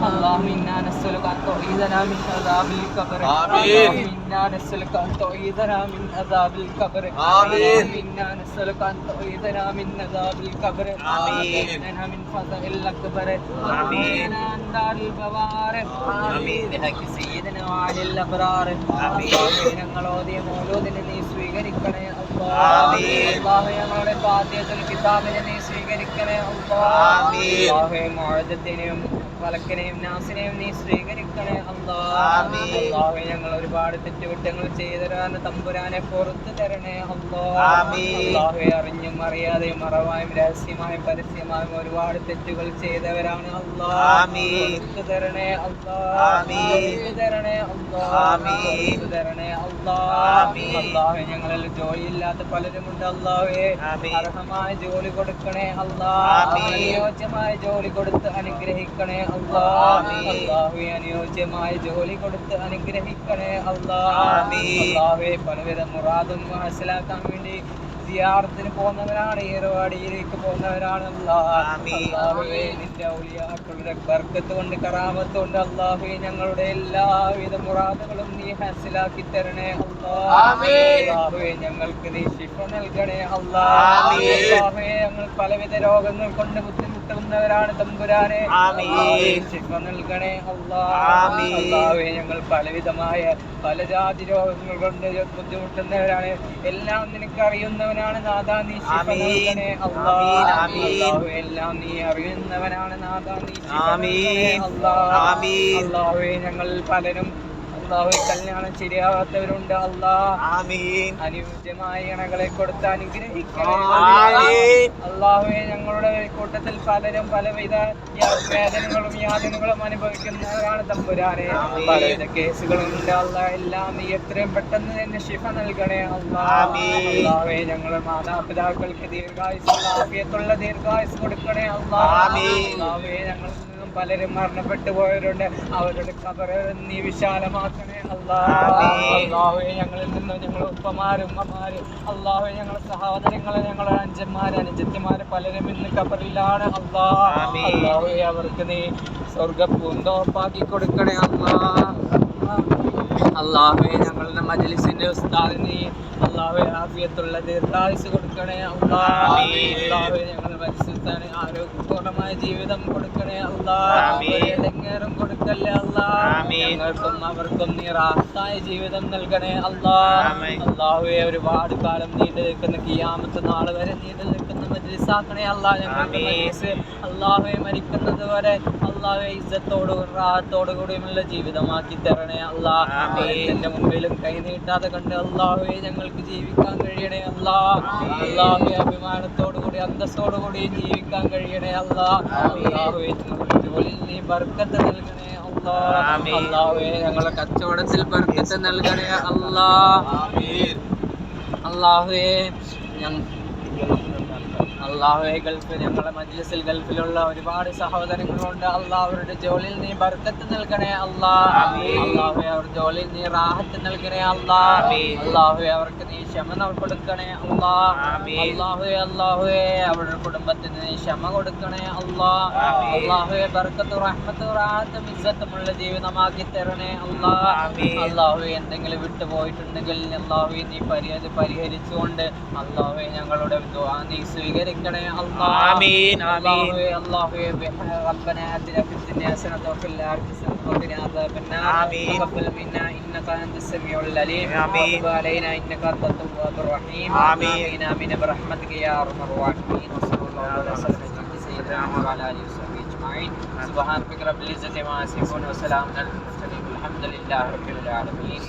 اللهم إنا نسألك أن تعيذنا من عذاب القبر. آمين. إنا نسألك أن تعيذنا من عذاب القبر. آمين. إنا نسألك أن تعيذنا من عذاب القبر. آمين. إننا من فزع الأكبر. آمين. عن دار البوار. آمين. بحق سيدنا وعلى الأبرار. آمين. ഞങ്ങളോദിയ മൗലൂദിനെ നീ സ്വീകരിക്കണേ ആമീൻ. അല്ലാഹു ഞങ്ങളുടെ ഫാത്തിഹത്തുൽ കിതാബിനെ നീ സ്വീകരിക്കണേ ആമീൻ. അല്ലാഹു മുഅദ്ദിനെയും ഫലക്കിനെയും നാസിനെയും നീ സ്വീകരിക്കണേ ആമീൻ. അല്ലാഹു ഞങ്ങൾ ഒരുപാട് തെറ്റുകുറ്റങ്ങൾ ചെയ്തരാണ് തമ്പുരാനെ പുറത്തു തരണേ ആമീൻ. അല്ലാഹു അറിഞ്ഞും അറിയാതെയും മറവായും രഹസ്യമായും പരസ്യമായും ഒരുപാട് തെറ്റുകൾ ചെയ്തവരാണ് ആമീൻ. പുറത്തു തരണേ ആമീൻ. പുറത്തു തരണേ ആമീൻ. പുറത്തു തരണേ ആമീൻ. അല്ലാഹു ഞങ്ങളിൽ ജോലിയില്ലാത്ത പലരുമുണ്ട് അല്ലാഹുവേ ആമീൻ. അർഹമായ ജോലി കൊടുക്കണേ ആമീൻ. അനുയോജ്യമായ ജോലി കൊടുത്ത് അനുഗ്രഹിക്കണേ ആമീൻ. അല്ലാഹുവേ അനുയോജ്യമായ ജോലി കൊടുത്ത് അനുഗ്രഹിക്കണേ ആമീൻ. അല്ലാഹുവേ പലവിധ മുറാദും മനസ്സിലാക്കാൻ വേണ്ടി സിയാറത്തിന് പോകുന്നവരാണ്, ഏറുവാടിയിലേക്ക് പോകുന്നവരാണ് ആമീൻ. അല്ലാഹുവേ നിന്റെ ഔലിയാക്കളുടെ ബർക്കത്ത് കൊണ്ട് കറാമത്ത് കൊണ്ട് അല്ലാഹുവേ ഞങ്ങളുടെ എല്ലാവിധ മുറാദുകളും നീ ഹാസിലാക്കി തരണേ ആമീൻ. അല്ലാഹുവേ ഞങ്ങൾക്ക് നീ ശിഫ നൽകണേ ആമീൻ. അല്ലാഹുവേ ഞങ്ങൾ പലവിധ രോഗങ്ങൾ കൊണ്ട് ബുദ്ധിമുട്ടുന്നവരാണ് തമ്പുരാനെ ആമീൻ. ശിഫ നൽകണേ ആമീൻ. അല്ലാഹുവേ ഞങ്ങൾ പലവിധമായ പല ജാതി രോഗങ്ങൾ കൊണ്ട് ബുദ്ധിമുട്ടുന്നവരാണ്, എല്ലാം നിനക്ക് അറിയുന്നവനാണ് നാഥാ, നീ ശിഫ ആമീൻ. നൽകണേ ആമീൻ. ആമീൻ. അല്ലാഹുവേ എല്ലാം നീ അറിയുന്നവനാണ് നാഥാ, നീ ശിഫ ആമീൻ. നൽകണേ ആമീൻ. അല്ലാഹുവേ ഞങ്ങൾ പലരും അല്ലാഹുവേ കല്യാണം ശരിയാവാത്തവരുണ്ട് ആമീൻ. അനുയോജ്യമായ ഇണകളെ കൊടുത്ത് അനുഗ്രഹിക്കണേ ആമീൻ. അല്ലാഹുവേ ഞങ്ങളുടെ കൂട്ടത്തിൽ പലരും പലവിധ വേദനകളും യാതനകളും അനുഭവിക്കുന്നവരാണ് തമ്പുരാനെ, ആമീൻ. പലവിധ കേസുകളും ഉണ്ട് എല്ലാം നീ എത്രയും പെട്ടെന്ന് തന്നെ ശിഫ നൽകണേ ആമീൻ. അല്ലാഹുവേ ഞങ്ങളുടെ മാതാപിതാക്കൾക്ക് ദീർഘായുസ്സുള്ള ആഫിയത്തുള്ള ദീർഘായുസ് കൊടുക്കണേ ആമീൻ. അല്ലാഹുവേ ഞങ്ങളിൽ നിന്നും പലരും മരണപ്പെട്ടു പോയവരുണ്ട്, അവരുടെ ഖബറ് നീ വിശാലമാക്കണേ ആമീൻ. അല്ലാഹുവേ ഞങ്ങളിൽ നിന്നും ഞങ്ങളുടെ ഉപ്പമാരും ഉമ്മമാര് അല്ലാഹുവേ ഞങ്ങളുടെ സഹോദരങ്ങളെ ഞങ്ങളുടെ അഞ്ചന്മാര് അനുജത്തിമാര് പലരും ഇന്ന് ഖബറിലാണ് ആമീൻ. അല്ലാഹുവേ അവർക്ക് നീ സ്വർഗ്ഗ പൂന്തോപ്പാക്കി കൊടുക്കണേ അല്ലാഹുവേ ഞങ്ങളുടെ മജ്ലിസിന്റെ ഉസ്താദിന് അല്ലാഹുവേ ആഫിയത്തുള്ള ദീർഘായുസ് കൊടുക്കണേ ആമീൻ. അല്ലാഹുവേ ഞങ്ങളുടെ മജ്ലിസിന് ആരോഗ്യപൂർണമായ ജീവിതം കൊടുക്കണേ ആമീൻ. എങ്ങേറും കൊടുക്കല്ലേ ആമീൻ. ഞങ്ങൾക്കും അവർക്കും നീ റാഹത്തായ ജീവിതം നൽകണേ ആമീൻ. അല്ലാഹുവേ ഒരുപാട് കാലം നീണ്ടു നിൽക്കുന്ന ഖിയാമത്ത് നാൾ വരെ നീണ്ടു നിൽക്കുന്ന മജ്ലിസാക്കണേ ഞങ്ങളുടെ മജ്ലിസ് അല്ലാഹുവേ മരിക്കുന്നത് വരെ അല്ലാഹുവേ ഇസ്സത്തോടും റാഹത്തോടു കൂടിയുമുള്ള ജീവിതമാക്കി തരണേ ആമീൻ. എന്റെ മുമ്പിലും കൈ നീട്ടാതെ കണ്ട് അല്ലാഹുവേ ഞങ്ങൾക്ക് ജീവിക്കാൻ കഴിയണേ അല്ലാഹുവേ അഭിമാനത്തോടു കൂടി അന്തസ്സോടു കൂടി ജീവിക്കാൻ കഴിയണേ അല്ലാഹുവേ ഞങ്ങളുടെ ജോലിയിൽ നീ ബർക്കത്ത് നൽകണേ ആമീൻ. അല്ലാഹുവേ ഞങ്ങളുടെ കച്ചവടത്തിൽ ബർക്കത്ത് നൽകണേ അല്ലാഹുവേ അല്ലാഹുവേ ഗൾഫ് ഞങ്ങളുടെ മജ്ലിസിൽ ഗൾഫിലുള്ള ഒരുപാട് സഹോദരങ്ങളുണ്ട് അവരുടെ ജോലിയിൽ നീ ബർക്കത്ത് നൽകണേ അല്ലാഹുവേ അവർ ജോലിയിൽ നീ റാഹത്ത് നൽകണേ അല്ലാഹുവേ അവർക്ക് നീ ക്ഷമ കൊടുക്കണേ അല്ലാഹുവേ അവരുടെ കുടുംബത്തിന് നീ ക്ഷമ കൊടുക്കണേ അല്ലാഹുവേ ബർക്കത്തും റഹ്മത്തും റാഹത്തും ഇസ്സത്തുമുള്ള ജീവിതമാക്കി തരണേ അല്ലാഹുവേ എന്തെങ്കിലും വിട്ടുപോയിട്ടുണ്ടെങ്കിൽ അല്ലാഹുവേ നീ പരിഹരിച്ചുകൊണ്ട് അല്ലാഹുവേ ഞങ്ങളുടെ ദുആ നീ സ്വീകരിക്കണേ ആമീൻ. അല്ലാഹുവേ ربنا آتنا في الدنيا حسنة وفي الآخرة حسنة وقنا عذاب النار آمين. تقبل منا إنك أنت السميع العليم آمين. وتب علينا إنك أنت التواب الرحيم آمين. آمين برحمتك يا أرحم الراحمين وصلى الله على سيدنا محمد وعلى آله وصحبه أجمعين سبحان ربك رب العزة عما يصفون وسلام على المرسلين والحمد لله رب العالمين.